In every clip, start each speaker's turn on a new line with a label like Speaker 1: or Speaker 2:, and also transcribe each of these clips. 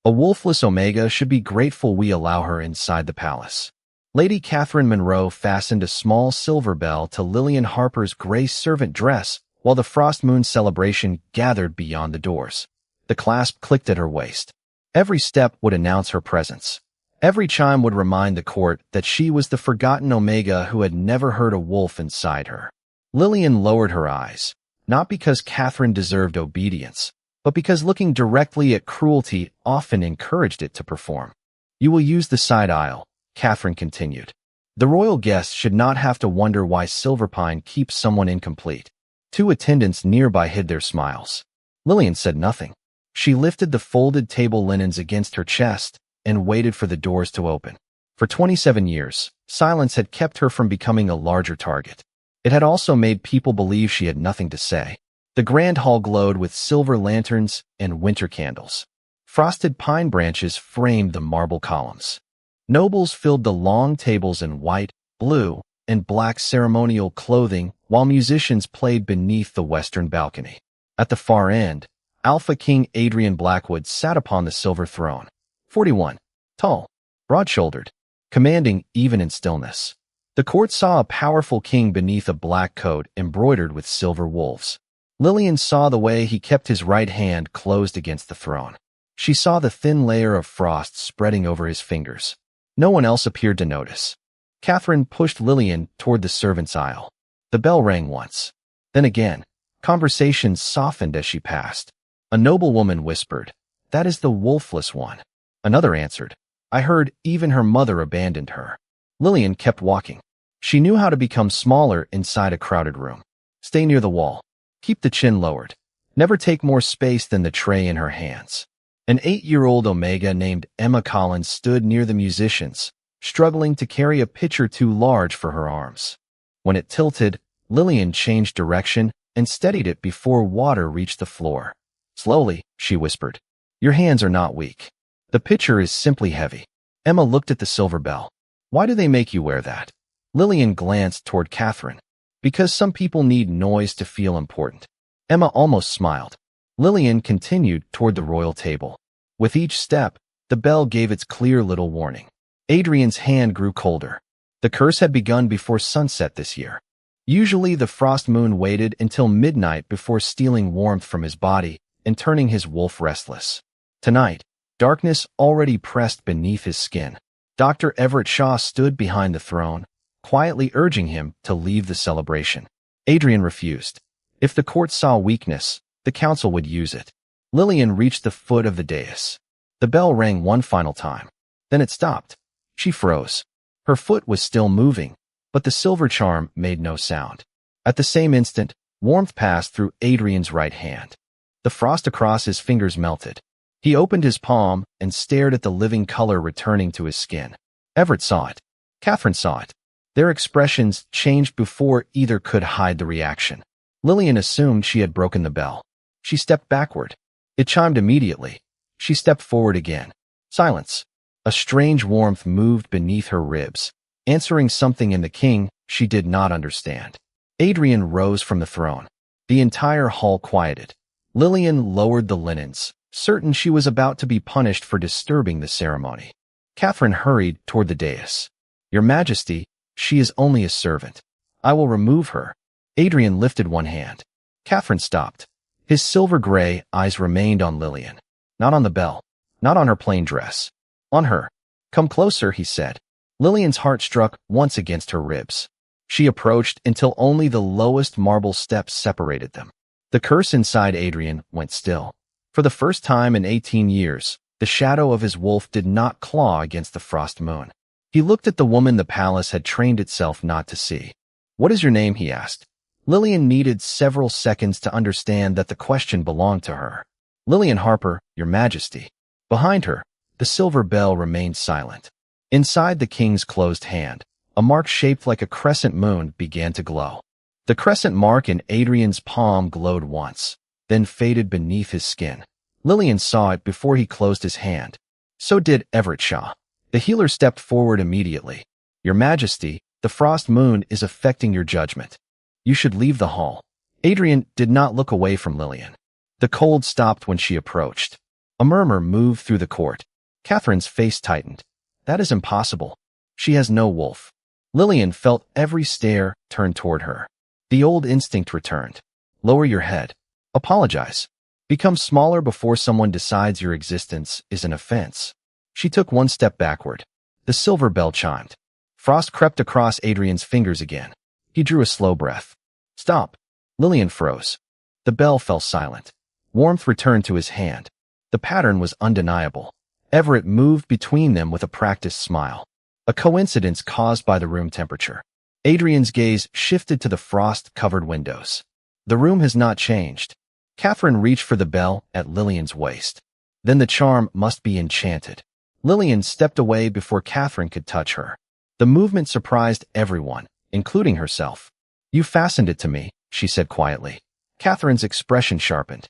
Speaker 1: A wolfless Omega should be grateful we allow her inside the palace. Lady Catherine Monroe fastened a small silver bell to Lillian Harper's gray servant dress while the Frost Moon celebration gathered beyond the doors. The clasp clicked at her waist. Every step would announce her presence. Every chime would remind the court that she was the forgotten Omega who had never heard a wolf inside her. Lillian lowered her eyes, not because Catherine deserved obedience, but because looking directly at cruelty often encouraged it to perform. You will use the side aisle, Catherine continued. The royal guests should not have to wonder why Silverpine keeps someone incomplete. Two attendants nearby hid their smiles. Lillian said nothing. She lifted the folded table linens against her chest and waited for the doors to open. For 27 years, silence had kept her from becoming a larger target. It had also made people believe she had nothing to say. The grand hall glowed with silver lanterns and winter candles. Frosted pine branches framed the marble columns. Nobles filled the long tables in white, blue, and black ceremonial clothing while musicians played beneath the western balcony. At the far end, Alpha King Adrian Blackwood sat upon the silver throne. 41. Tall, broad-shouldered, commanding even in stillness. The court saw a powerful king beneath a black coat embroidered with silver wolves. Lillian saw the way he kept his right hand closed against the throne. She saw the thin layer of frost spreading over his fingers. No one else appeared to notice. Catherine pushed Lillian toward the servants' aisle. The bell rang once. Then again. Conversations softened as she passed. A noblewoman whispered, "That is the wolfless one." Another answered, "I heard even her mother abandoned her." Lillian kept walking. She knew how to become smaller inside a crowded room. Stay near the wall. Keep the chin lowered. Never take more space than the tray in her hands. An 8-year-old Omega named Emma Collins stood near the musicians, struggling to carry a pitcher too large for her arms. When it tilted, Lillian changed direction and steadied it before water reached the floor. "Slowly," she whispered. "Your hands are not weak. The pitcher is simply heavy." Emma looked at the silver bell. "Why do they make you wear that?" Lillian glanced toward Catherine. "Because some people need noise to feel important." Emma almost smiled. Lillian continued toward the royal table. With each step, the bell gave its clear little warning. Adrian's hand grew colder. The curse had begun before sunset this year. Usually the frost moon waited until midnight before stealing warmth from his body and turning his wolf restless. Tonight, darkness already pressed beneath his skin. Dr. Everett Shaw stood behind the throne, quietly urging him to leave the celebration. Adrian refused. If the court saw weakness, the council would use it. Lillian reached the foot of the dais. The bell rang one final time. Then it stopped. She froze. Her foot was still moving, but the silver charm made no sound. At the same instant, warmth passed through Adrian's right hand. The frost across his fingers melted. He opened his palm and stared at the living color returning to his skin. Everett saw it. Catherine saw it. Their expressions changed before either could hide the reaction. Lillian assumed she had broken the bell. She stepped backward. It chimed immediately. She stepped forward again. Silence. A strange warmth moved beneath her ribs, answering something in the king she did not understand. Adrian rose from the throne. The entire hall quieted. Lillian lowered the linens, certain she was about to be punished for disturbing the ceremony. Catherine hurried toward the dais. "Your Majesty, she is only a servant. I will remove her." Adrian lifted one hand. Catherine stopped. His silver-gray eyes remained on Lillian. Not on the bell. Not on her plain dress. On her. "Come closer," he said. Lillian's heart struck once against her ribs. She approached until only the lowest marble steps separated them. The curse inside Adrian went still. For the first time in 18 years, the shadow of his wolf did not claw against the frost moon. He looked at the woman the palace had trained itself not to see. "What is your name?" he asked. Lillian needed several seconds to understand that the question belonged to her. "Lillian Harper, Your Majesty." Behind her, the silver bell remained silent. Inside the king's closed hand, a mark shaped like a crescent moon began to glow. The crescent mark in Adrian's palm glowed once, then faded beneath his skin. Lillian saw it before he closed his hand. So did Everett Shaw. The healer stepped forward immediately. "Your Majesty, the frost moon is affecting your judgment. You should leave the hall." Adrian did not look away from Lillian. The cold stopped when she approached. A murmur moved through the court. Catherine's face tightened. That is impossible. She has no wolf. Lillian felt every stare turn toward her. The old instinct returned. Lower your head. Apologize. Become smaller before someone decides your existence is an offense. She took one step backward. The silver bell chimed. Frost crept across Adrian's fingers again. He drew a slow breath. Stop. Lillian froze. The bell fell silent. Warmth returned to his hand. The pattern was undeniable. Everett moved between them with a practiced smile. A coincidence caused by the room temperature. Adrian's gaze shifted to the frost-covered windows. The room has not changed. Catherine reached for the bell at Lillian's waist. Then the charm must be enchanted. Lillian stepped away before Catherine could touch her. The movement surprised everyone, including herself. You fastened it to me, she said quietly. Catherine's expression sharpened.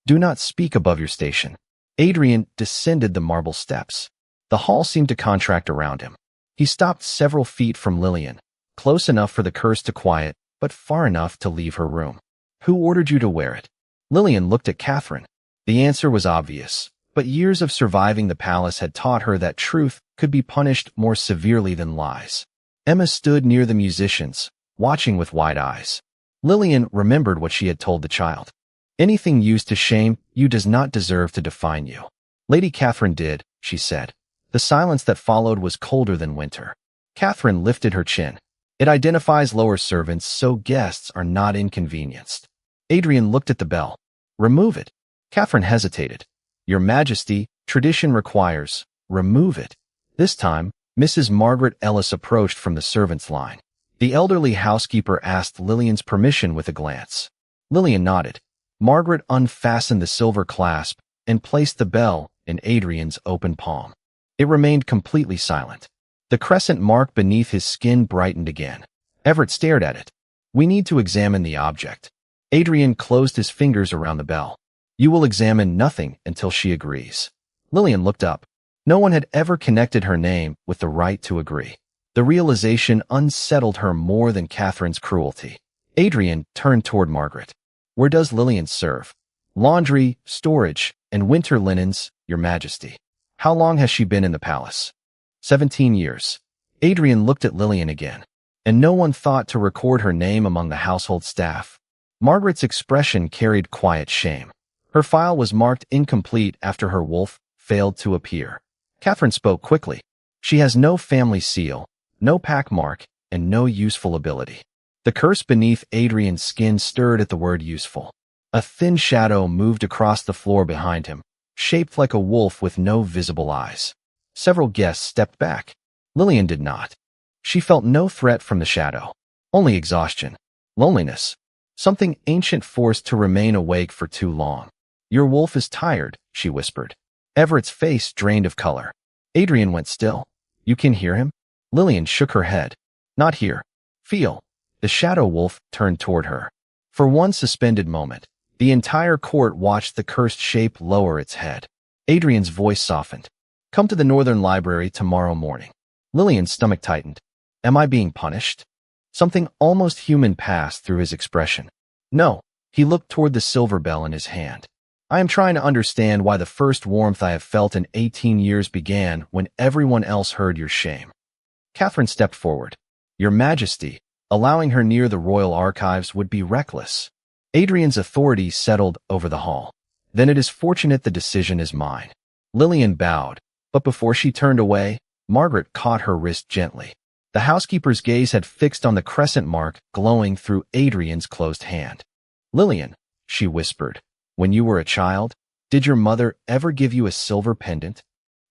Speaker 1: Do not speak above your station. Adrian descended the marble steps. The hall seemed to contract around him. He stopped several feet from Lillian, close enough for the curse to quiet, but far enough to leave her room. Who ordered you to wear it? Lillian looked at Catherine. The answer was obvious, but years of surviving the palace had taught her that truth could be punished more severely than lies. Emma stood near the musicians, watching with wide eyes. Lillian remembered what she had told the child. Anything used to shame you does not deserve to define you. Lady Catherine did, she said. The silence that followed was colder than winter. Catherine lifted her chin. It identifies lower servants, so guests are not inconvenienced. Adrian looked at the bell. Remove it. Catherine hesitated. Your Majesty, tradition requires. Remove it. This time, Mrs. Margaret Ellis approached from the servants' line. The elderly housekeeper asked Lillian's permission with a glance. Lillian nodded. Margaret unfastened the silver clasp and placed the bell in Adrian's open palm. It remained completely silent. The crescent mark beneath his skin brightened again. Everett stared at it. We need to examine the object. Adrian closed his fingers around the bell. You will examine nothing until she agrees. Lillian looked up. No one had ever connected her name with the right to agree. The realization unsettled her more than Catherine's cruelty. Adrian turned toward Margaret. Where does Lillian serve? Laundry, storage, and winter linens, Your Majesty. How long has she been in the palace? 17 years. Adrian looked at Lillian again, and no one thought to record her name among the household staff. Margaret's expression carried quiet shame. Her file was marked incomplete after her wolf failed to appear. Catherine spoke quickly. She has no family seal, no pack mark, and no useful ability. The curse beneath Adrian's skin stirred at the word useful. A thin shadow moved across the floor behind him, shaped like a wolf with no visible eyes. Several guests stepped back. Lillian did not. She felt no threat from the shadow, only exhaustion, loneliness, something ancient forced to remain awake for too long. Your wolf is tired, she whispered. Everett's face drained of color. Adrian went still. You can hear him? Lillian shook her head. Not here. Feel. The shadow wolf turned toward her. For one suspended moment, the entire court watched the cursed shape lower its head. Adrian's voice softened. Come to the Northern Library tomorrow morning. Lillian's stomach tightened. Am I being punished? Something almost human passed through his expression. No. He looked toward the silver bell in his hand. I am trying to understand why the first warmth I have felt in 18 years began when everyone else heard your shame. Catherine stepped forward. Your Majesty, allowing her near the royal archives would be reckless. Adrian's authority settled over the hall. Then it is fortunate the decision is mine. Lillian bowed, but before she turned away, Margaret caught her wrist gently. The housekeeper's gaze had fixed on the crescent mark glowing through Adrian's closed hand. Lillian, she whispered, when you were a child, did your mother ever give you a silver pendant?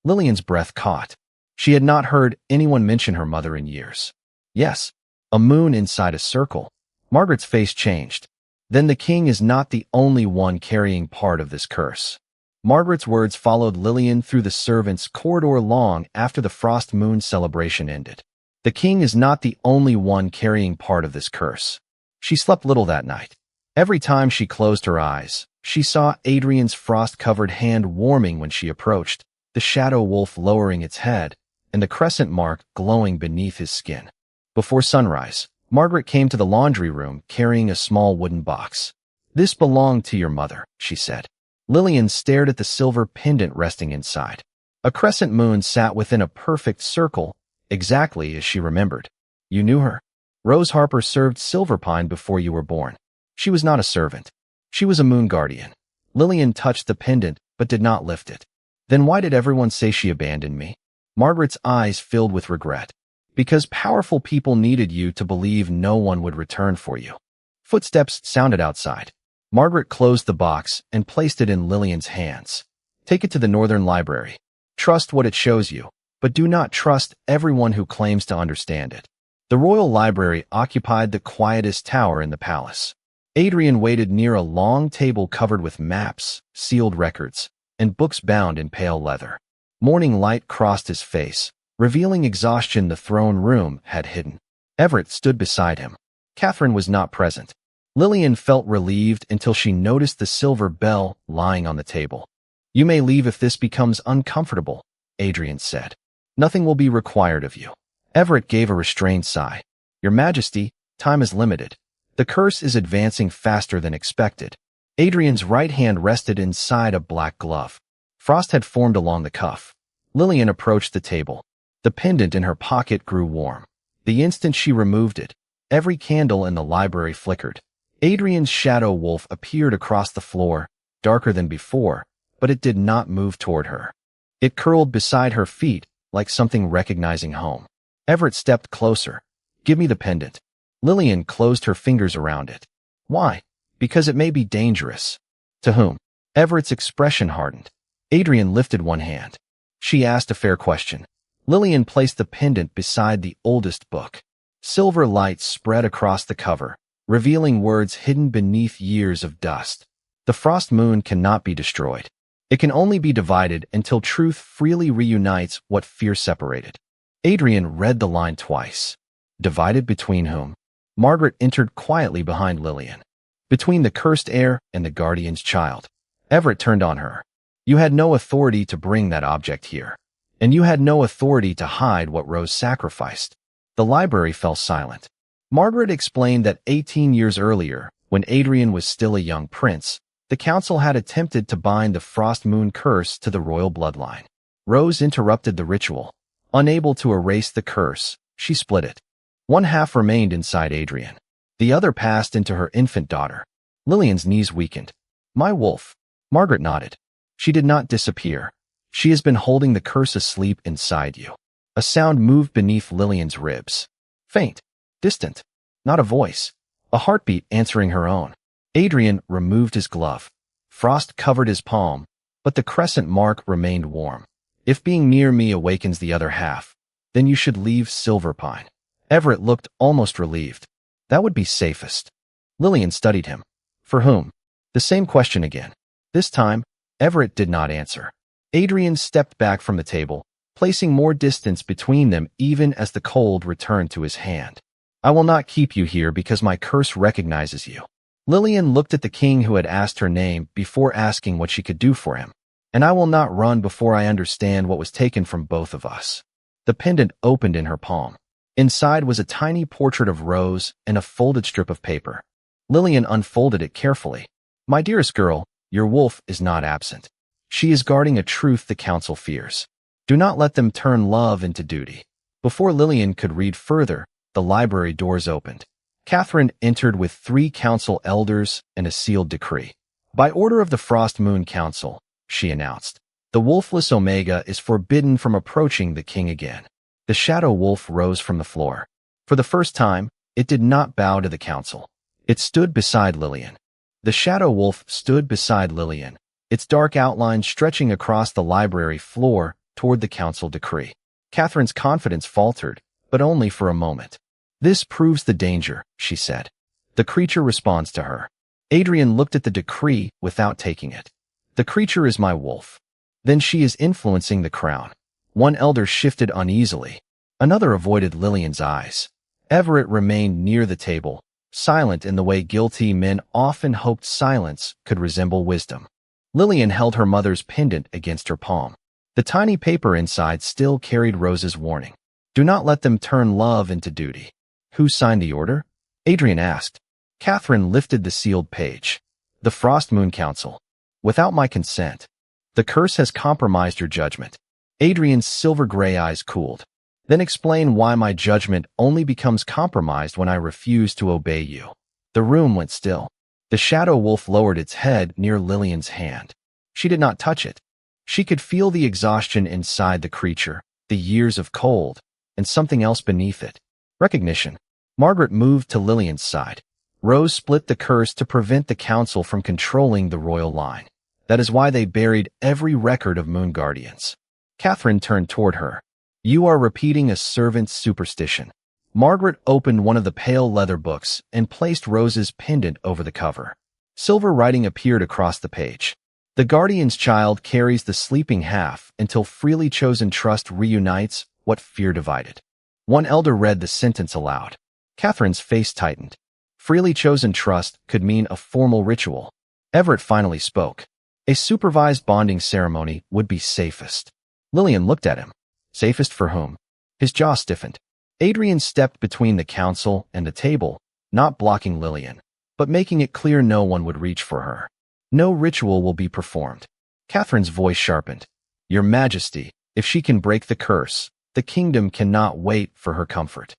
Speaker 1: Lillian's breath caught. She had not heard anyone mention her mother in years. Yes, a moon inside a circle. Margaret's face changed. Then the king is not the only one carrying part of this curse. Margaret's words followed Lillian through the servants' corridor long after the frost moon celebration ended. The king is not the only one carrying part of this curse. She slept little that night. Every time she closed her eyes, she saw Adrian's frost-covered hand warming when she approached, the shadow wolf lowering its head, and the crescent mark glowing beneath his skin. Before sunrise, Margaret came to the laundry room carrying a small wooden box. This belonged to your mother, she said. Lillian stared at the silver pendant resting inside. A crescent moon sat within a perfect circle, exactly as she remembered. You knew her. Rose Harper served Silverpine before you were born. She was not a servant. She was a moon guardian. Lillian touched the pendant, but did not lift it. Then why did everyone say she abandoned me? Margaret's eyes filled with regret. Because powerful people needed you to believe no one would return for you. Footsteps sounded outside. Margaret closed the box and placed it in Lillian's hands. Take it to the Northern Library. Trust what it shows you, but do not trust everyone who claims to understand it. The Royal Library occupied the quietest tower in the palace. Adrian waited near a long table covered with maps, sealed records, and books bound in pale leather. Morning light crossed his face, revealing exhaustion the throne room had hidden. Everett stood beside him. Catherine was not present. Lillian felt relieved until she noticed the silver bell lying on the table. You may leave if this becomes uncomfortable, Adrian said. Nothing will be required of you. Everett gave a restrained sigh. Your Majesty, time is limited. The curse is advancing faster than expected. Adrian's right hand rested inside a black glove. Frost had formed along the cuff. Lillian approached the table. The pendant in her pocket grew warm. The instant she removed it, every candle in the library flickered. Adrian's shadow wolf appeared across the floor, darker than before, but it did not move toward her. It curled beside her feet, like something recognizing home. Everett stepped closer. Give me the pendant. Lillian closed her fingers around it. Why? Because it may be dangerous. To whom? Everett's expression hardened. Adrian lifted one hand. She asked a fair question. Lillian placed the pendant beside the oldest book. Silver light spread across the cover, revealing words hidden beneath years of dust. The frost moon cannot be destroyed. It can only be divided until truth freely reunites what fear separated. Adrian read the line twice. Divided between whom? Margaret entered quietly behind Lillian. Between the cursed heir and the guardian's child. Everett turned on her. You had no authority to bring that object here. And you had no authority to hide what Rose sacrificed. The library fell silent. Margaret explained that 18 years earlier, when Adrian was still a young prince, the council had attempted to bind the Frost Moon curse to the royal bloodline. Rose interrupted the ritual. Unable to erase the curse, she split it. One half remained inside Adrian. The other passed into her infant daughter. Lillian's knees weakened. My wolf. Margaret nodded. She did not disappear. She has been holding the curse asleep inside you. A sound moved beneath Lillian's ribs. Faint. Distant. Not a voice. A heartbeat answering her own. Adrian removed his glove. Frost covered his palm, but the crescent mark remained warm. If being near me awakens the other half, then you should leave Silverpine. Everett looked almost relieved. That would be safest. Lillian studied him. For whom? The same question again. This time, Everett did not answer. Adrian stepped back from the table, placing more distance between them even as the cold returned to his hand. I will not keep you here because my curse recognizes you. Lillian looked at the king who had asked her name before asking what she could do for him. And I will not run before I understand what was taken from both of us. The pendant opened in her palm. Inside was a tiny portrait of Rose and a folded strip of paper. Lillian unfolded it carefully. My dearest girl, your wolf is not absent. She is guarding a truth the council fears. Do not let them turn love into duty. Before Lillian could read further, the library doors opened. Catherine entered with 3 council elders and a sealed decree. By order of the Frost Moon Council, she announced, the wolfless Omega is forbidden from approaching the king again. The shadow wolf rose from the floor. For the first time, it did not bow to the council. It stood beside Lillian. The shadow wolf stood beside Lillian, its dark outline stretching across the library floor toward the council decree. Catherine's confidence faltered, but only for a moment. This proves the danger, she said. The creature responds to her. Adrian looked at the decree without taking it. The creature is my wolf. Then she is influencing the crown. One elder shifted uneasily. Another avoided Lillian's eyes. Everett remained near the table, silent in the way guilty men often hoped silence could resemble wisdom. Lillian held her mother's pendant against her palm. The tiny paper inside still carried Rose's warning. Do not let them turn love into duty. Who signed the order? Adrian asked. Catherine lifted the sealed page. The Frost Moon Council. Without my consent. The curse has compromised your judgment. Adrian's silver-gray eyes cooled. Then explain why my judgment only becomes compromised when I refuse to obey you. The room went still. The shadow wolf lowered its head near Lillian's hand. She did not touch it. She could feel the exhaustion inside the creature, the years of cold, and something else beneath it. Recognition. Margaret moved to Lillian's side. Rose split the curse to prevent the council from controlling the royal line. That is why they buried every record of Moon Guardians. Catherine turned toward her. You are repeating a servant's superstition. Margaret opened one of the pale leather books and placed Rose's pendant over the cover. Silver writing appeared across the page. The guardian's child carries the sleeping half until freely chosen trust reunites what fear divided. One elder read the sentence aloud. Catherine's face tightened. Freely chosen trust could mean a formal ritual. Everett finally spoke. A supervised bonding ceremony would be safest. Lillian looked at him. Safest for whom? His jaw stiffened. Adrian stepped between the council and the table, not blocking Lillian, but making it clear no one would reach for her. No ritual will be performed. Catherine's voice sharpened. Your Majesty, if she can break the curse, the kingdom cannot wait for her comfort.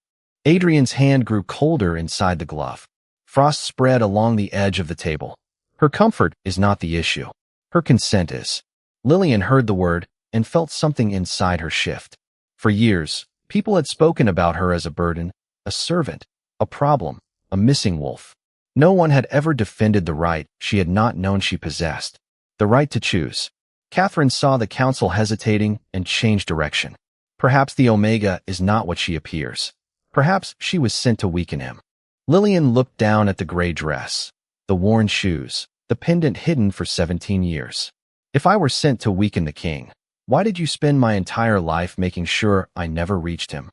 Speaker 1: Adrian's hand grew colder inside the glove. Frost spread along the edge of the table. Her comfort is not the issue. Her consent is. Lillian heard the word and felt something inside her shift. For years, people had spoken about her as a burden, a servant, a problem, a missing wolf. No one had ever defended the right she had not known she possessed, the right to choose. Catherine saw the council hesitating and changed direction. Perhaps the Omega is not what she appears. Perhaps she was sent to weaken him. Lillian looked down at the gray dress, the worn shoes, the pendant hidden for 17 years. If I were sent to weaken the king, why did you spend my entire life making sure I never reached him?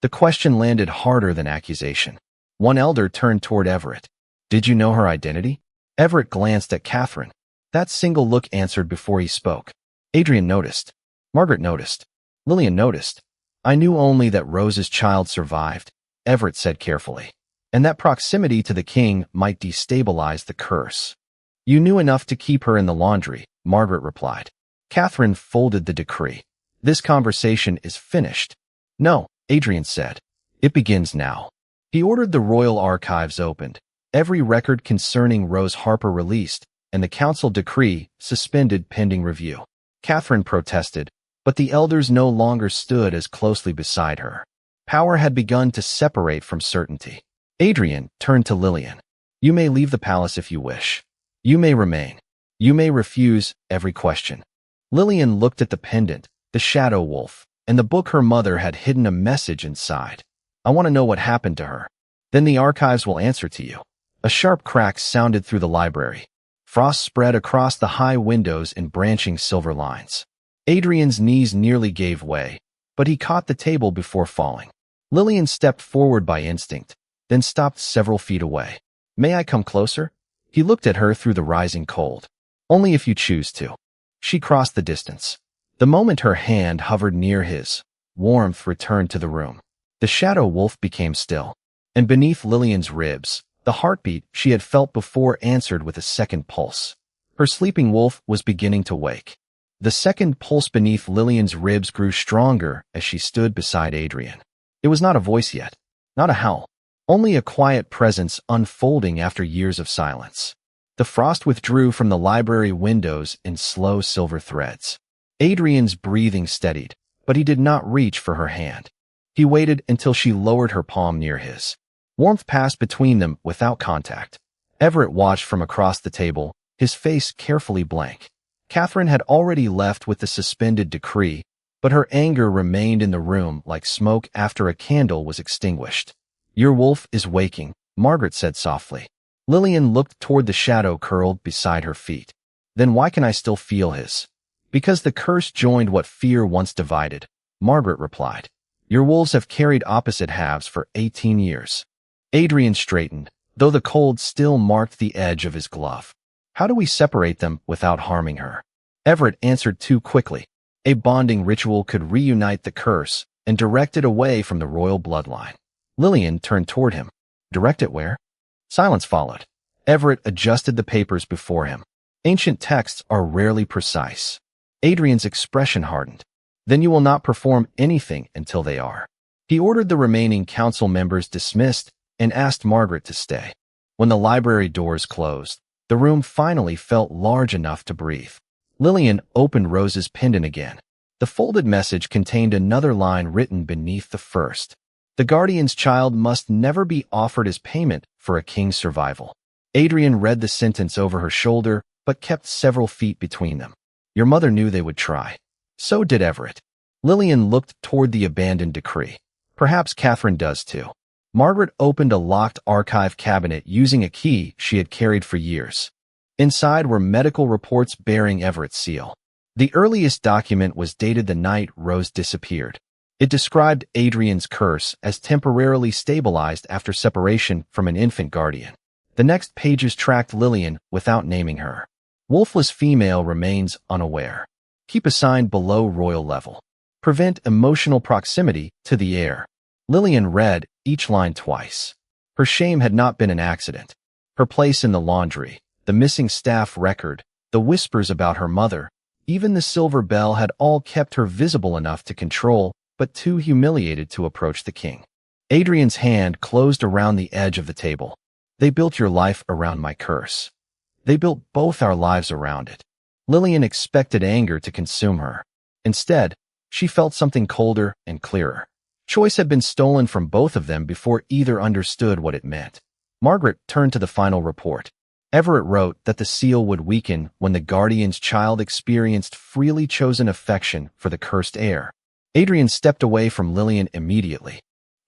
Speaker 1: The question landed harder than accusation. One elder turned toward Everett. Did you know her identity? Everett glanced at Catherine. That single look answered before he spoke. Adrian noticed. Margaret noticed. Lillian noticed. I knew only that Rose's child survived, Everett said carefully, and that proximity to the king might destabilize the curse. You knew enough to keep her in the laundry, Margaret replied. Catherine folded the decree. This conversation is finished. No, Adrian said. It begins now. He ordered the royal archives opened, every record concerning Rose Harper released, and the council decree suspended pending review. Catherine protested, but the elders no longer stood as closely beside her. Power had begun to separate from certainty. Adrian turned to Lillian. You may leave the palace if you wish. You may remain. You may refuse every question. Lillian looked at the pendant, the shadow wolf, and the book her mother had hidden a message inside. I want to know what happened to her. Then the archives will answer to you. A sharp crack sounded through the library. Frost spread across the high windows in branching silver lines. Adrian's knees nearly gave way, but he caught the table before falling. Lillian stepped forward by instinct, then stopped several feet away. May I come closer? He looked at her through the rising cold. Only if you choose to. She crossed the distance. The moment her hand hovered near his, warmth returned to the room. The shadow wolf became still, and beneath Lillian's ribs, the heartbeat she had felt before answered with a second pulse. Her sleeping wolf was beginning to wake. The second pulse beneath Lillian's ribs grew stronger as she stood beside Adrian. It was not a voice yet, not a howl, only a quiet presence unfolding after years of silence. The frost withdrew from the library windows in slow silver threads. Adrian's breathing steadied, but he did not reach for her hand. He waited until she lowered her palm near his. Warmth passed between them without contact. Everett watched from across the table, his face carefully blank. Catherine had already left with the suspended decree, but her anger remained in the room like smoke after a candle was extinguished. Your wolf is waking, Margaret said softly. Lillian looked toward the shadow curled beside her feet. Then why can I still feel his? Because the curse joined what fear once divided, Margaret replied. Your wolves have carried opposite halves for 18 years. Adrian straightened, though the cold still marked the edge of his glove. How do we separate them without harming her? Everett answered too quickly. A bonding ritual could reunite the curse and direct it away from the royal bloodline. Lillian turned toward him. Direct it where? Silence followed. Everett adjusted the papers before him. Ancient texts are rarely precise. Adrian's expression hardened. Then you will not perform anything until they are. He ordered the remaining council members dismissed and asked Margaret to stay. When the library doors closed, the room finally felt large enough to breathe. Lillian opened Rose's pendant again. The folded message contained another line written beneath the first. The guardian's child must never be offered as payment for a king's survival. Adrian read the sentence over her shoulder, but kept several feet between them. Your mother knew they would try. So did Everett. Lillian looked toward the abandoned decree. Perhaps Catherine does too. Margaret opened a locked archive cabinet using a key she had carried for years. Inside were medical reports bearing Everett's seal. The earliest document was dated the night Rose disappeared. It described Adrian's curse as temporarily stabilized after separation from an infant guardian. The next pages tracked Lillian without naming her. Wolfless female remains unaware. Keep assigned below royal level. Prevent emotional proximity to the heir. Lillian read each line twice. Her shame had not been an accident. Her place in the laundry, the missing staff record, the whispers about her mother, even the silver bell had all kept her visible enough to control, but too humiliated to approach the king. Adrian's hand closed around the edge of the table. They built your life around my curse. They built both our lives around it. Lillian expected anger to consume her. Instead, she felt something colder and clearer. Choice had been stolen from both of them before either understood what it meant. Margaret turned to the final report. Everett wrote that the seal would weaken when the guardian's child experienced freely chosen affection for the cursed heir. Adrian stepped away from Lillian immediately.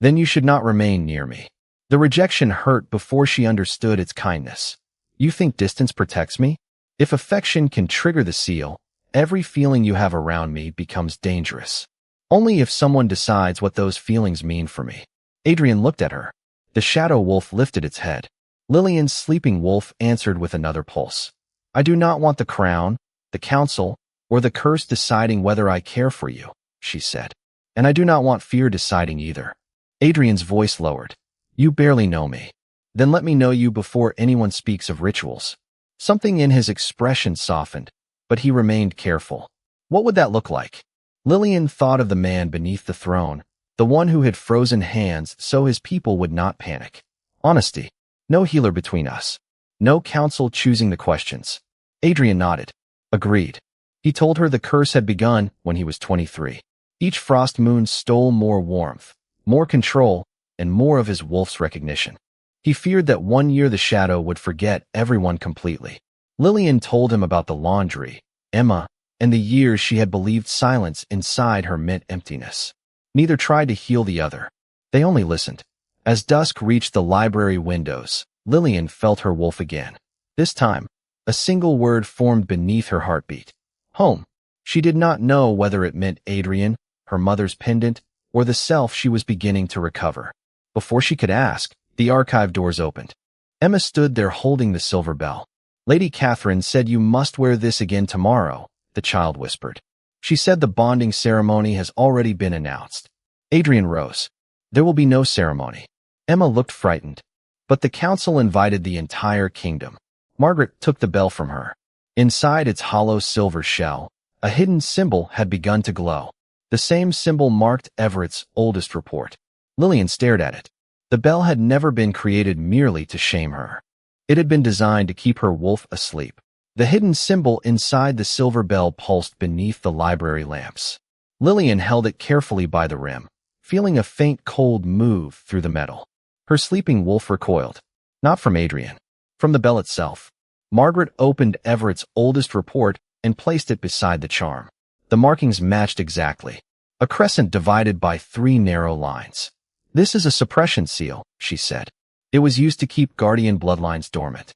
Speaker 1: Then you should not remain near me. The rejection hurt before she understood its kindness. You think distance protects me? If affection can trigger the seal, every feeling you have around me becomes dangerous. Only if someone decides what those feelings mean for me. Adrian looked at her. The shadow wolf lifted its head. Lillian's sleeping wolf answered with another pulse. I do not want the crown, the council, or the curse deciding whether I care for you, she said. And I do not want fear deciding either. Adrian's voice lowered. You barely know me. Then let me know you before anyone speaks of rituals. Something in his expression softened, but he remained careful. What would that look like? Lillian thought of the man beneath the throne, the one who had frozen hands so his people would not panic. Honesty. No healer between us. No council choosing the questions. Adrian nodded. Agreed. He told her the curse had begun when he was 23. Each frost moon stole more warmth, more control, and more of his wolf's recognition. He feared that one year the shadow would forget everyone completely. Lillian told him about the laundry, Emma, and the years she had believed silence inside her meant emptiness. Neither tried to heal the other. They only listened. As dusk reached the library windows, Lillian felt her wolf again. This time, a single word formed beneath her heartbeat. Home. She did not know whether it meant Adrian, her mother's pendant, or the self she was beginning to recover. Before she could ask, the archive doors opened. Emma stood there holding the silver bell. Lady Catherine said you must wear this again tomorrow, the child whispered. She said the bonding ceremony has already been announced. Adrian rose. There will be no ceremony. Emma looked frightened. But the council invited the entire kingdom. Margaret took the bell from her. Inside its hollow silver shell, a hidden symbol had begun to glow. The same symbol marked Everett's oldest report. Lillian stared at it. The bell had never been created merely to shame her. It had been designed to keep her wolf asleep. The hidden symbol inside the silver bell pulsed beneath the library lamps. Lillian held it carefully by the rim, feeling a faint cold move through the metal. Her sleeping wolf recoiled. Not from Adrian. From the bell itself. Margaret opened Everett's oldest report and placed it beside the charm. The markings matched exactly. A crescent divided by 3 narrow lines. This is a suppression seal, she said. It was used to keep guardian bloodlines dormant.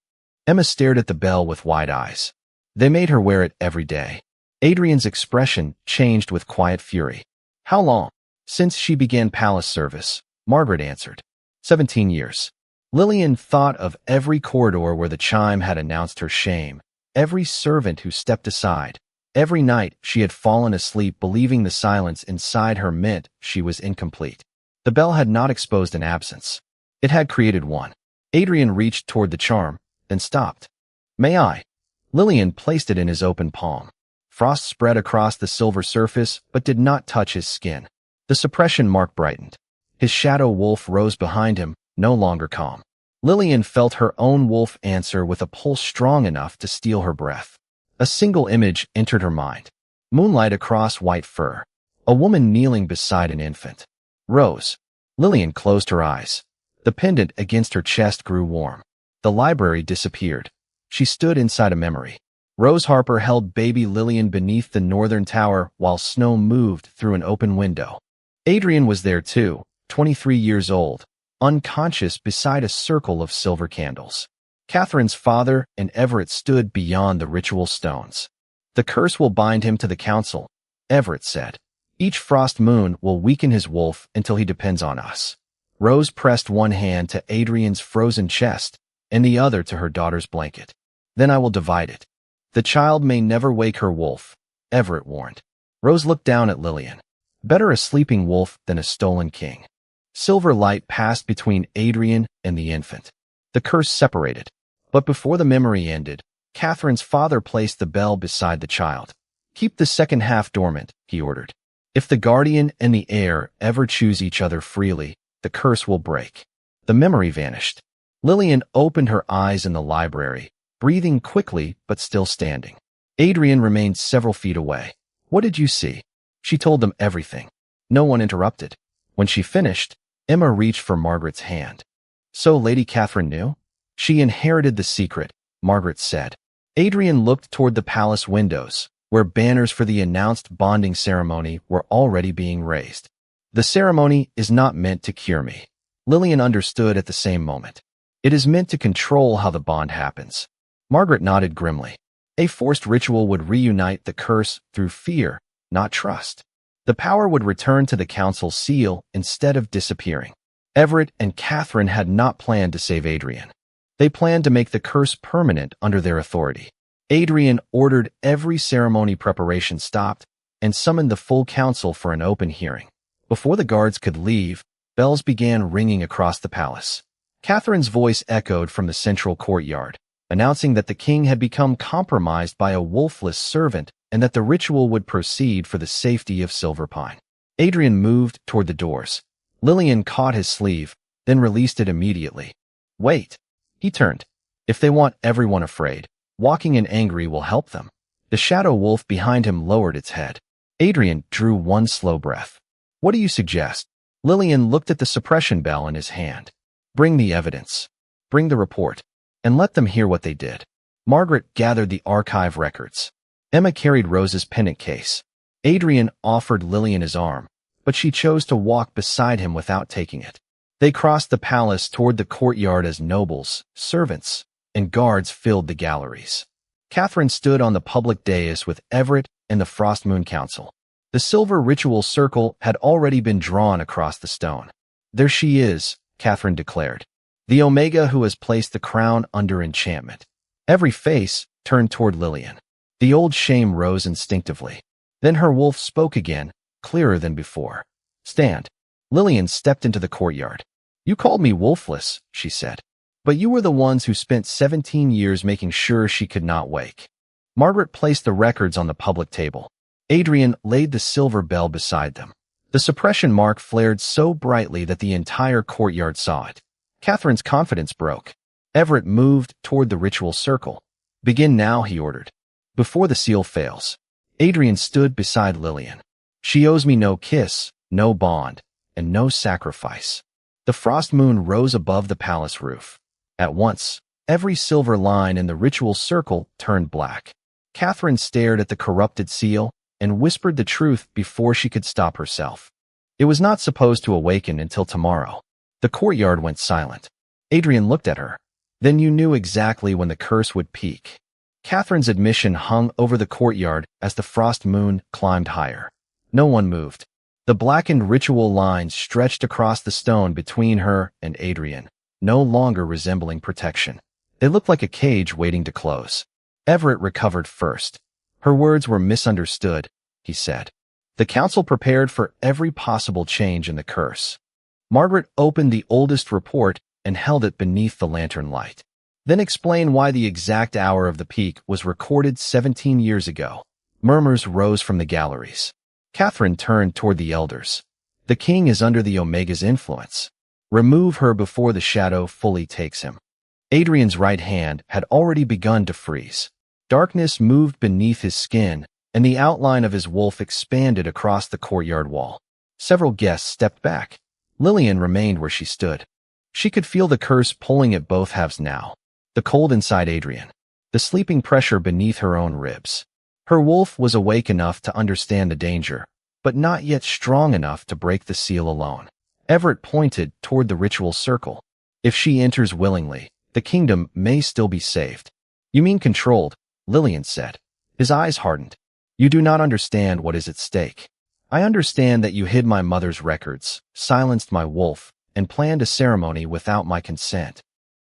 Speaker 1: Emma stared at the bell with wide eyes. They made her wear it every day. Adrian's expression changed with quiet fury. How long? Since she began palace service, Margaret answered. 17 years. Lillian thought of every corridor where the chime had announced her shame, every servant who stepped aside, every night she had fallen asleep believing the silence inside her meant she was incomplete. The bell had not exposed an absence. It had created one. Adrian reached toward the charm, then stopped. May I? Lillian placed it in his open palm. Frost spread across the silver surface, but did not touch his skin. The suppression mark brightened. His shadow wolf rose behind him, no longer calm. Lillian felt her own wolf answer with a pulse strong enough to steal her breath. A single image entered her mind. Moonlight across white fur. A woman kneeling beside an infant. Rose. Lillian closed her eyes. The pendant against her chest grew warm. The library disappeared. She stood inside a memory. Rose Harper held baby Lillian beneath the northern tower while snow moved through an open window. Adrian was there too, 23 years old, unconscious beside a circle of silver candles. Catherine's father and Everett stood beyond the ritual stones. The curse will bind him to the council, Everett said. Each frost moon will weaken his wolf until he depends on us. Rose pressed one hand to Adrian's frozen chest and the other to her daughter's blanket. Then I will divide it. The child may never wake her wolf, Everett warned. Rose looked down at Lillian. Better a sleeping wolf than a stolen king. Silver light passed between Adrian and the infant. The curse separated. But before the memory ended, Catherine's father placed the bell beside the child. Keep the second half dormant, he ordered. If the guardian and the heir ever choose each other freely, the curse will break. The memory vanished. Lillian opened her eyes in the library, breathing quickly but still standing. Adrian remained several feet away. What did you see? She told them everything. No one interrupted. When she finished, Emma reached for Margaret's hand. So Lady Catherine knew? She inherited the secret, Margaret said. Adrian looked toward the palace windows, where banners for the announced bonding ceremony were already being raised. The ceremony is not meant to cure me. Lillian understood at the same moment. It is meant to control how the bond happens. Margaret nodded grimly. A forced ritual would reunite the curse through fear, not trust. The power would return to the council's seal instead of disappearing. Everett and Catherine had not planned to save Adrian. They planned to make the curse permanent under their authority. Adrian ordered every ceremony preparation stopped and summoned the full council for an open hearing. Before the guards could leave, bells began ringing across the palace. Catherine's voice echoed from the central courtyard, announcing that the king had become compromised by a wolfless servant and that the ritual would proceed for the safety of Silverpine. Adrian moved toward the doors. Lillian caught his sleeve, then released it immediately. Wait. He turned. If they want everyone afraid, walking in angry will help them. The shadow wolf behind him lowered its head. Adrian drew one slow breath. What do you suggest? Lillian looked at the suppression bell in his hand. Bring the evidence. Bring the report. And let them hear what they did. Margaret gathered the archive records. Emma carried Rose's pendant case. Adrian offered Lillian his arm, but she chose to walk beside him without taking it. They crossed the palace toward the courtyard as nobles, servants, and guards filled the galleries. Catherine stood on the public dais with Everett and the Frost Moon Council. The silver ritual circle had already been drawn across the stone. There she is, Catherine declared. The Omega who has placed the crown under enchantment. Every face turned toward Lillian. The old shame rose instinctively. Then her wolf spoke again, clearer than before. Stand. Lillian stepped into the courtyard. You called me wolfless, she said. But you were the ones who spent 17 years making sure she could not wake. Margaret placed the records on the public table. Adrian laid the silver bell beside them. The suppression mark flared so brightly that the entire courtyard saw it. Catherine's confidence broke. Everett moved toward the ritual circle. Begin now, he ordered. Before the seal fails. Adrian stood beside Lillian. She owes me no kiss, no bond, and no sacrifice. The frost moon rose above the palace roof. At once, every silver line in the ritual circle turned black. Catherine stared at the corrupted seal and whispered the truth before she could stop herself. It was not supposed to awaken until tomorrow. The courtyard went silent. Adrian looked at her. Then you knew exactly when the curse would peak. Catherine's admission hung over the courtyard as the frost moon climbed higher. No one moved. The blackened ritual lines stretched across the stone between her and Adrian, no longer resembling protection. They looked like a cage waiting to close. Everett recovered first. Her words were misunderstood, he said. The council prepared for every possible change in the curse. Margaret opened the oldest report and held it beneath the lantern light. Then explain why the exact hour of the peak was recorded 17 years ago. Murmurs rose from the galleries. Catherine turned toward the elders. The king is under the Omega's influence. Remove her before the shadow fully takes him. Adrian's right hand had already begun to freeze. Darkness moved beneath his skin, and the outline of his wolf expanded across the courtyard wall. Several guests stepped back. Lillian remained where she stood. She could feel the curse pulling at both halves now. The cold inside Adrian. The sleeping pressure beneath her own ribs. Her wolf was awake enough to understand the danger, but not yet strong enough to break the seal alone. Everett pointed toward the ritual circle. If she enters willingly, the kingdom may still be saved. You mean controlled, Lillian said. His eyes hardened. You do not understand what is at stake. I understand that you hid my mother's records, silenced my wolf, and planned a ceremony without my consent.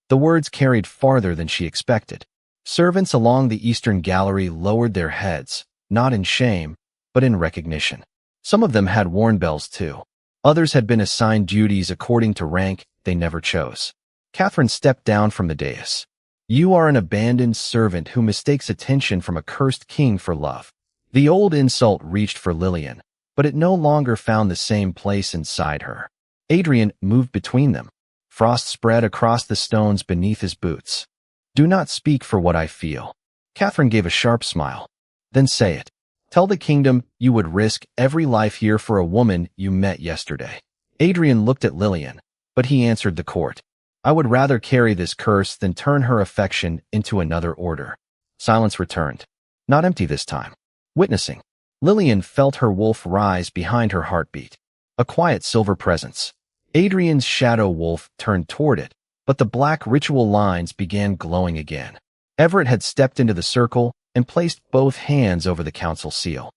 Speaker 1: The words carried farther than she expected. Servants along the eastern gallery lowered their heads, not in shame, but in recognition. Some of them had worn bells too. Others had been assigned duties according to rank they never chose. Catherine stepped down from the dais. You are an abandoned servant who mistakes attention from a cursed king for love. The old insult reached for Lillian, but it no longer found the same place inside her. Adrian moved between them. Frost spread across the stones beneath his boots. Do not speak for what I feel. Catherine gave a sharp smile. Then say it. Tell the kingdom you would risk every life here for a woman you met yesterday. Adrian looked at Lillian, but he answered the court. I would rather carry this curse than turn her affection into another order. Silence returned. Not empty this time. Witnessing. Lillian felt her wolf rise behind her heartbeat. A quiet silver presence. Adrian's shadow wolf turned toward it, but the black ritual lines began glowing again. Everett had stepped into the circle and placed both hands over the council seal.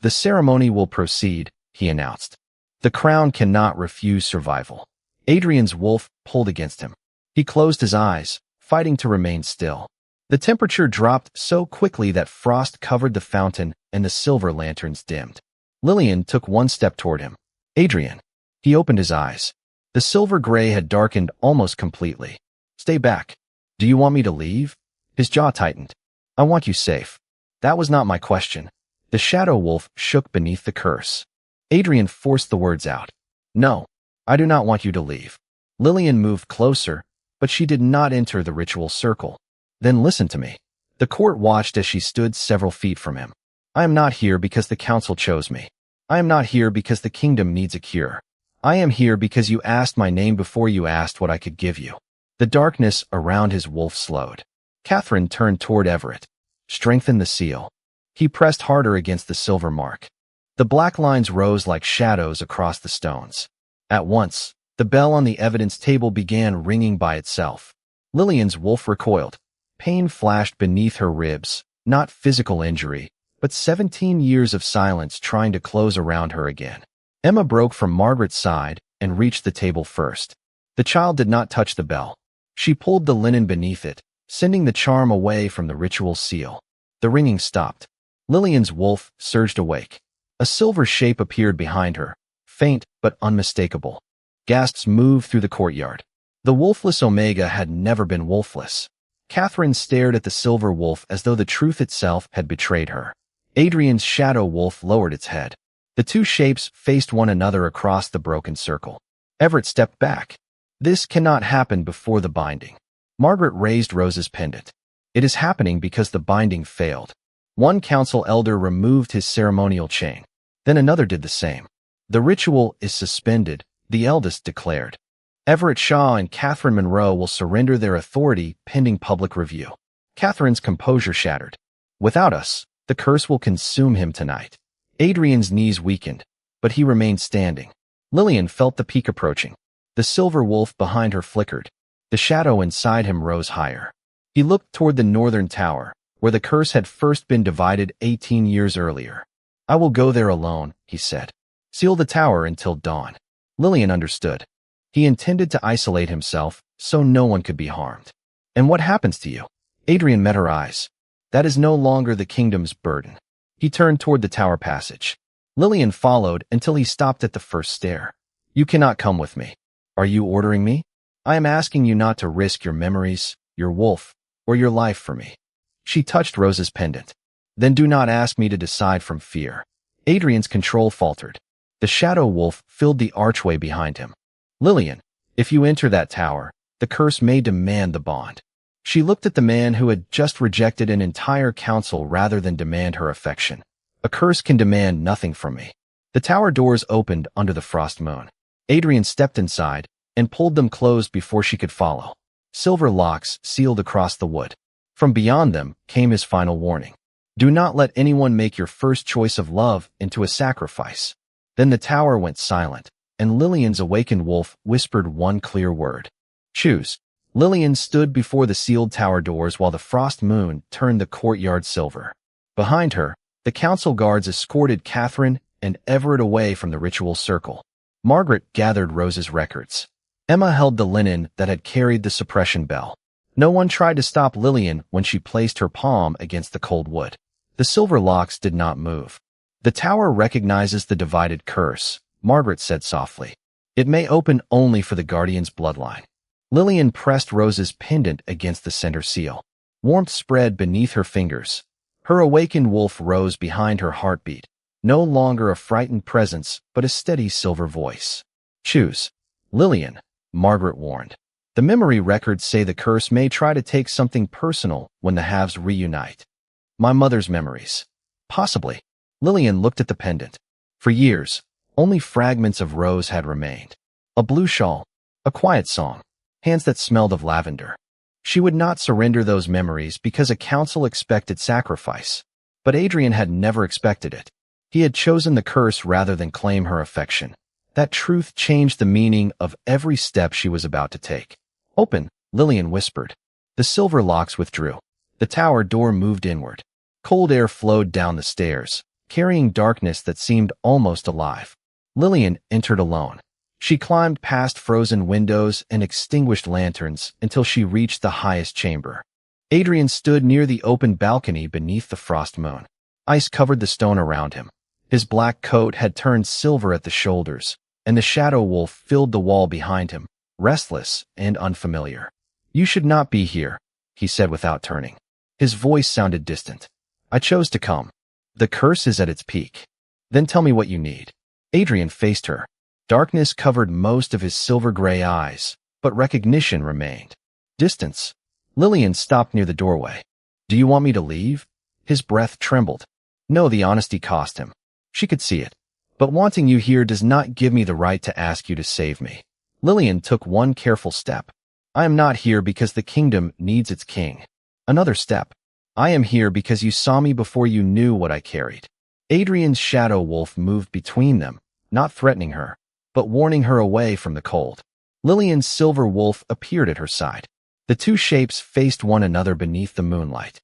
Speaker 1: The ceremony will proceed, he announced. The crown cannot refuse survival. Adrian's wolf pulled against him. He closed his eyes, fighting to remain still. The temperature dropped so quickly that frost covered the fountain and the silver lanterns dimmed. Lillian took one step toward him. Adrian. He opened his eyes. The silver gray had darkened almost completely. Stay back. Do you want me to leave? His jaw tightened. I want you safe. That was not my question. The shadow wolf shook beneath the curse. Adrian forced the words out. No, I do not want you to leave. Lillian moved closer, but she did not enter the ritual circle. Then listen to me. The court watched as she stood several feet from him. I am not here because the council chose me. I am not here because the kingdom needs a cure. I am here because you asked my name before you asked what I could give you. The darkness around his wolf slowed. Catherine turned toward Everett. Strengthen the seal. He pressed harder against the silver mark. The black lines rose like shadows across the stones. At once, the bell on the evidence table began ringing by itself. Lillian's wolf recoiled. Pain flashed beneath her ribs, not physical injury, but 17 years of silence trying to close around her again. Emma broke from Margaret's side and reached the table first. The child did not touch the bell. She pulled the linen beneath it, sending the charm away from the ritual seal. The ringing stopped. Lillian's wolf surged awake. A silver shape appeared behind her, faint but unmistakable. Gasps moved through the courtyard. The wolfless Omega had never been wolfless. Catherine stared at the silver wolf as though the truth itself had betrayed her. Adrian's shadow wolf lowered its head. The two shapes faced one another across the broken circle. Everett stepped back. This cannot happen before the binding. Margaret raised Rose's pendant. It is happening because the binding failed. One council elder removed his ceremonial chain. Then another did the same. The ritual is suspended, the eldest declared. Everett Shaw and Catherine Monroe will surrender their authority pending public review. Catherine's composure shattered. Without us, the curse will consume him tonight. Adrian's knees weakened, but he remained standing. Lillian felt the peak approaching. The silver wolf behind her flickered. The shadow inside him rose higher. He looked toward the northern tower, where the curse had first been divided 18 years earlier. I will go there alone, he said. Seal the tower until dawn. Lillian understood. He intended to isolate himself so no one could be harmed. And what happens to you? Adrian met her eyes. That is no longer the kingdom's burden. He turned toward the tower passage. Lillian followed until he stopped at the first stair. You cannot come with me. Are you ordering me? I am asking you not to risk your memories, your wolf, or your life for me. She touched Rose's pendant. Then do not ask me to decide from fear. Adrian's control faltered. The shadow wolf filled the archway behind him. Lillian, if you enter that tower, the curse may demand the bond. She looked at the man who had just rejected an entire council rather than demand her affection. A curse can demand nothing from me. The tower doors opened under the frost moon. Adrian stepped inside and pulled them closed before she could follow. Silver locks sealed across the wood. From beyond them came his final warning. Do not let anyone make your first choice of love into a sacrifice. Then the tower went silent, and Lillian's awakened wolf whispered one clear word. Choose. Lillian stood before the sealed tower doors while the frost moon turned the courtyard silver. Behind her, the council guards escorted Catherine and Everett away from the ritual circle. Margaret gathered Rose's records. Emma held the linen that had carried the suppression bell. No one tried to stop Lillian when she placed her palm against the cold wood. The silver locks did not move. The tower recognizes the divided curse, Margaret said softly. It may open only for the guardian's bloodline. Lillian pressed Rose's pendant against the center seal. Warmth spread beneath her fingers. Her awakened wolf rose behind her heartbeat, no longer a frightened presence, but a steady silver voice. Choose. Lillian, Margaret warned. The memory records say the curse may try to take something personal when the halves reunite. My mother's memories. Possibly. Lillian looked at the pendant. For years, only fragments of Rose had remained. A blue shawl, a quiet song, hands that smelled of lavender. She would not surrender those memories because a council expected sacrifice. But Adrian had never expected it. He had chosen the curse rather than claim her affection. That truth changed the meaning of every step she was about to take. Open, Lillian whispered. The silver locks withdrew. The tower door moved inward. Cold air flowed down the stairs, carrying darkness that seemed almost alive. Lillian entered alone. She climbed past frozen windows and extinguished lanterns until she reached the highest chamber. Adrian stood near the open balcony beneath the frost moon. Ice covered the stone around him. His black coat had turned silver at the shoulders, and the shadow wolf filled the wall behind him, restless and unfamiliar. You should not be here, he said without turning. His voice sounded distant. I chose to come. The curse is at its peak. Then tell me what you need. Adrian faced her. Darkness covered most of his silver-gray eyes, but recognition remained. Distance. Lillian stopped near the doorway. Do you want me to leave? His breath trembled. No, the honesty cost him. She could see it. But wanting you here does not give me the right to ask you to save me. Lillian took one careful step. I am not here because the kingdom needs its king. Another step. I am here because you saw me before you knew what I carried. Adrian's shadow wolf moved between them, not threatening her, but warning her away from the cold. Lillian's silver wolf appeared at her side. The two shapes faced one another beneath the moonlight.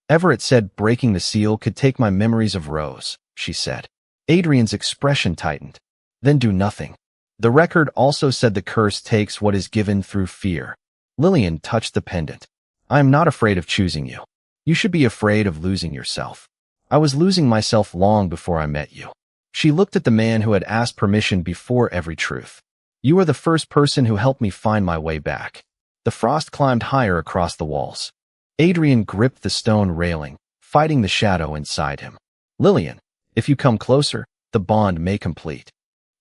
Speaker 1: Everett said breaking the seal could take my memories of Rose, she said. Adrian's expression tightened. Then do nothing. The record also said the curse takes what is given through fear. Lillian touched the pendant. I am not afraid of choosing you. You should be afraid of losing yourself. I was losing myself long before I met you. She looked at the man who had asked permission before every truth. You are the first person who helped me find my way back. The frost climbed higher across the walls. Adrian gripped the stone railing, fighting the shadow inside him. Lillian, if you come closer, the bond may complete.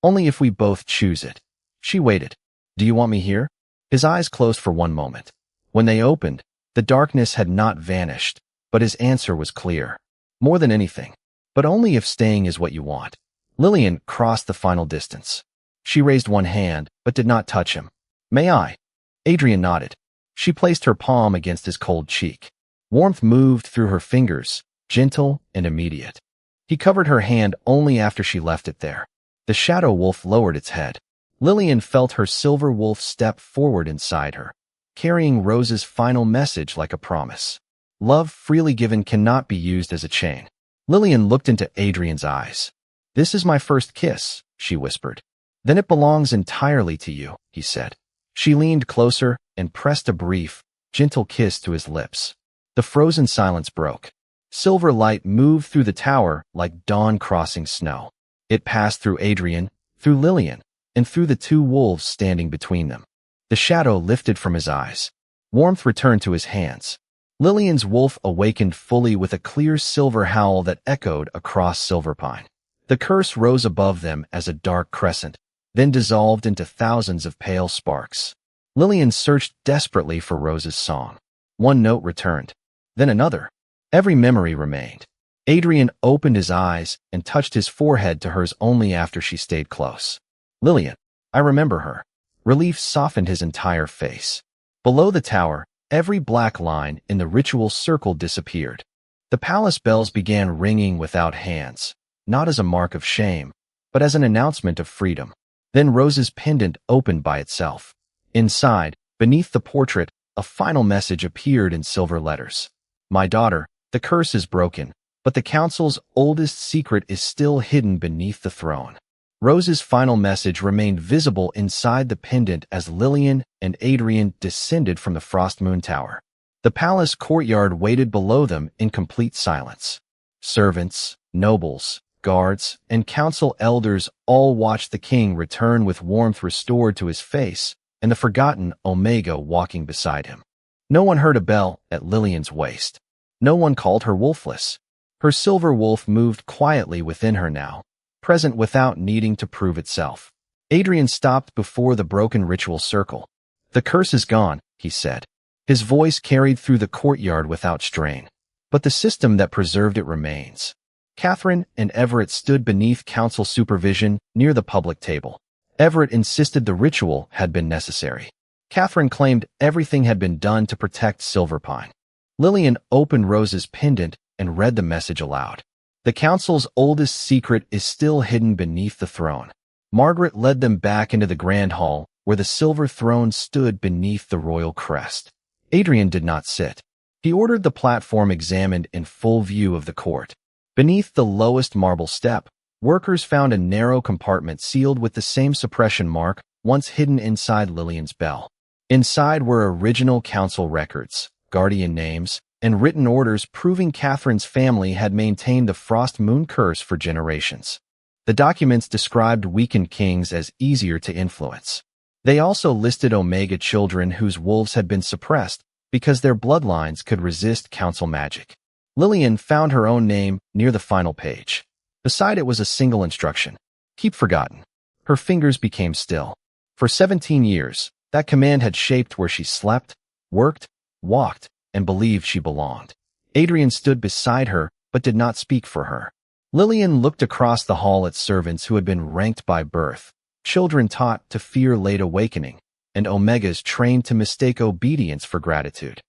Speaker 1: Only if we both choose it. She waited. Do you want me here? His eyes closed for one moment. When they opened, the darkness had not vanished, but his answer was clear. More than anything. But only if staying is what you want. Lillian crossed the final distance. She raised one hand, but did not touch him. May I? Adrian nodded. She placed her palm against his cold cheek. Warmth moved through her fingers, gentle and immediate. He covered her hand only after she left it there. The shadow wolf lowered its head. Lillian felt her silver wolf step forward inside her, carrying Rose's final message like a promise. Love freely given cannot be used as a chain. Lillian looked into Adrian's eyes. This is my first kiss, she whispered. Then it belongs entirely to you, he said. She leaned closer and pressed a brief, gentle kiss to his lips. The frozen silence broke. Silver light moved through the tower like dawn crossing snow. It passed through Adrian, through Lillian, and through the two wolves standing between them. The shadow lifted from his eyes. Warmth returned to his hands. Lillian's wolf awakened fully with a clear silver howl that echoed across Silverpine. The curse rose above them as a dark crescent, then dissolved into thousands of pale sparks. Lillian searched desperately for Rose's song. One note returned, then another. Every memory remained. Adrian opened his eyes and touched his forehead to hers only after she stayed close. Lillian, I remember her. Relief softened his entire face. Below the tower, every black line in the ritual circle disappeared. The palace bells began ringing without hands, not as a mark of shame, but as an announcement of freedom. Then Rose's pendant opened by itself. Inside, beneath the portrait, a final message appeared in silver letters. My daughter, the curse is broken, but the council's oldest secret is still hidden beneath the throne. Rose's final message remained visible inside the pendant as Lillian and Adrian descended from the Frost Moon Tower. The palace courtyard waited below them in complete silence. Servants, nobles, guards, and council elders all watched the king return with warmth restored to his face and the forgotten Omega walking beside him. No one heard a bell at Lillian's waist. No one called her wolfless. Her silver wolf moved quietly within her now, present without needing to prove itself. Adrian stopped before the broken ritual circle. The curse is gone, he said. His voice carried through the courtyard without strain. But the system that preserved it remains. Catherine and Everett stood beneath council supervision near the public table. Everett insisted the ritual had been necessary. Catherine claimed everything had been done to protect Silverpine. Lillian opened Rose's pendant and read the message aloud. The council's oldest secret is still hidden beneath the throne. Margaret led them back into the grand hall, where the silver throne stood beneath the royal crest. Adrian did not sit. He ordered the platform examined in full view of the court. Beneath the lowest marble step, workers found a narrow compartment sealed with the same suppression mark once hidden inside Lillian's bell. Inside were original council records, guardian names, and written orders proving Catherine's family had maintained the Frost Moon curse for generations. The documents described weakened kings as easier to influence. They also listed Omega children whose wolves had been suppressed because their bloodlines could resist council magic. Lillian found her own name near the final page. Beside it was a single instruction: keep forgotten. Her fingers became still. For 17 years, that command had shaped where she slept, worked, walked, and believed she belonged. Adrian stood beside her, but did not speak for her. Lillian looked across the hall at servants who had been ranked by birth, children taught to fear late awakening, and Omegas trained to mistake obedience for gratitude.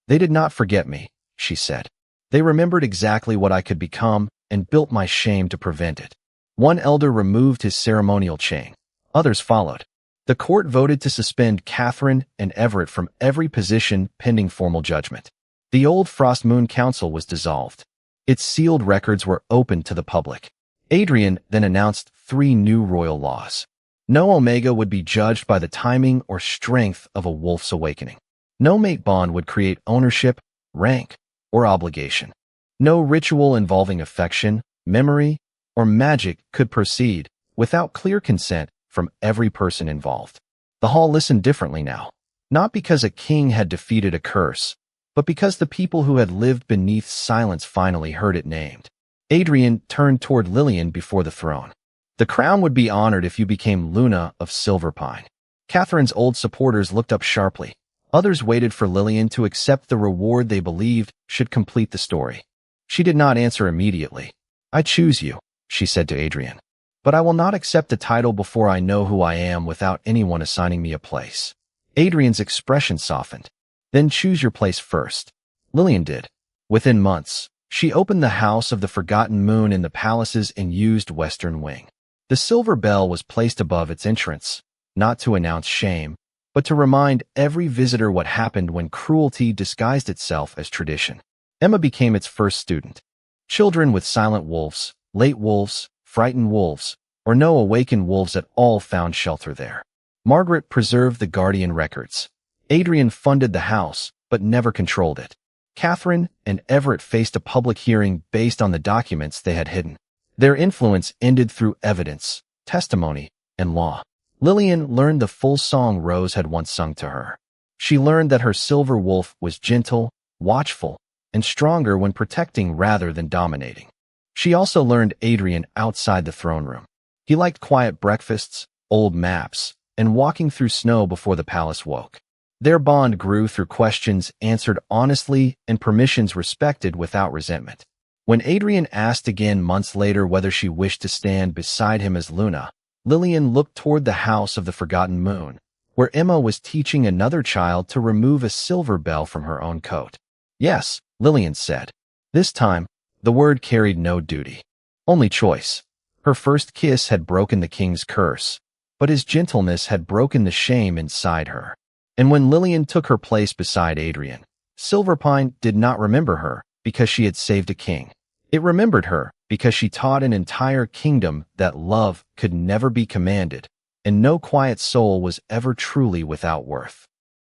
Speaker 1: They did not forget me, she said. They remembered exactly what I could become and built my shame to prevent it. One elder removed his ceremonial chain. Others followed. The court voted to suspend Catherine and Everett from every position pending formal judgment. The old Frost Moon Council was dissolved. Its sealed records were opened to the public. Adrian then announced 3 new royal laws. No Omega would be judged by the timing or strength of a wolf's awakening. No mate bond would create ownership, rank, or obligation. No ritual involving affection, memory, or magic could proceed without clear consent from every person involved. The hall listened differently now, not because a king had defeated a curse, but because the people who had lived beneath silence finally heard it named. Adrian turned toward Lillian before the throne. The crown would be honored if you became Luna of Silverpine. Catherine's old supporters looked up sharply. Others waited for Lillian to accept the reward they believed should complete the story. She did not answer immediately. I choose you, she said to Adrian. But I will not accept the title before I know who I am without anyone assigning me a place. Adrian's expression softened. Then choose your place first. Lillian did. Within months, she opened the House of the Forgotten Moon in the palace's unused western wing. The silver bell was placed above its entrance, not to announce shame, but to remind every visitor what happened when cruelty disguised itself as tradition. Emma became its first student. Children with silent wolves, late wolves, frightened wolves, or no awakened wolves at all found shelter there. Margaret preserved the guardian records. Adrian funded the house, but never controlled it. Catherine and Everett faced a public hearing based on the documents they had hidden. Their influence ended through evidence, testimony, and law. Lillian learned the full song Rose had once sung to her. She learned that her silver wolf was gentle, watchful, and stronger when protecting rather than dominating. She also learned Adrian outside the throne room. He liked quiet breakfasts, old maps, and walking through snow before the palace woke. Their bond grew through questions answered honestly and permissions respected without resentment. When Adrian asked again months later whether she wished to stand beside him as Luna, Lillian looked toward the house of the forgotten moon, where Emma was teaching another child to remove a silver bell from her own coat. Yes, Lillian said. This time, the word carried no duty, only choice. Her first kiss had broken the king's curse, but his gentleness had broken the shame inside her. And when Lillian took her place beside Adrian, Silverpine did not remember her because she had saved a king. It remembered her because she taught an entire kingdom that love could never be commanded, and no quiet soul was ever truly without worth.